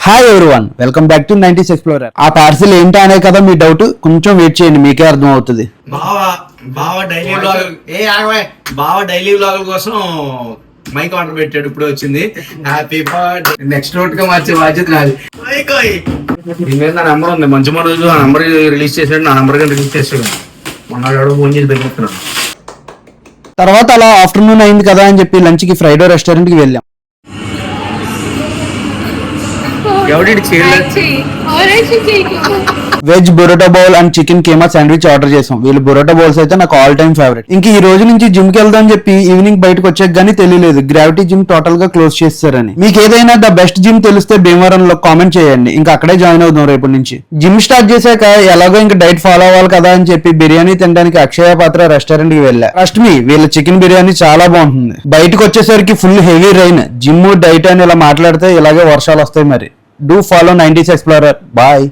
Hi everyone, welcome back to 90s explorer. ఆ parcel ఏంటి అనే కదా మీ డౌట్. కొంచెం వెయిట్ చేయండి, మీకే అర్థం అవుతుంది. బావ డైలీ వ్లాగుల కోసం మైక్ ఆర్డర్ పెట్టాడు, ఇప్పుడు వచ్చింది. Happy birthday. నెక్స్ట్ రోడ్ గా మార్చే బాధ్యత నాది. దీని మీద నా నెంబర్ ఉంది, మంచి రోజు ఆ నెంబర్ రిలీజ్ చేసాడు, నా నెంబర్ రిలీజ్ చేసాడు. మొన్న ఫోన్ చేసి దగ్గరుతున్నాడు. తర్వాత అలా ఆఫ్టర్నూన్ అయింది కదా అని చెప్పి లంచ్ కి ఫ్రైడే రెస్టారెంట్ కి వెళ్ళాం. Veg burrito bowl and chicken keema sandwich order చేసాం. వీళ్ళు బొరోటా బౌల్స్ అయితే నాకు ఆల్ టైమ్ ఫేవరెట్. ఇంక ఈ రోజు నుంచి జిమ్ కి వెళ్దాం చెప్పి ఈవినింగ్ బయటకు వచ్చాక గానీ తెలియలేదు గ్రావిటీ జిమ్ టోటల్ గా క్లోజ్ చేస్తారని. మీకు ఏదైనా ద బెస్ట్ జిమ్ తెలిస్తే భీమవరంలో కామెంట్ చేయండి, ఇంకా అక్కడే జాయిన్ అవుదాం రేపటి నుంచి. జిమ్ స్టార్ట్ చేశాక ఎలాగో ఇంకా డైట్ ఫాలో అవ్వాలి కదా అని చెప్పి బిర్యానీ తినడానికి అక్షయ పాత్ర రెస్టారెంట్ కి వెళ్ళా. ట్రస్ట్ మీ, వీళ్ళ చికెన్ బిర్యానీ చాలా బాగుంటుంది. బయటకు వచ్చేసరికి full heavy rain. Gym diet అని ఇలా మాట్లాడితే ఇలాగే వర్షాలు వస్తాయి. మరి do follow 90s explorer. Bye.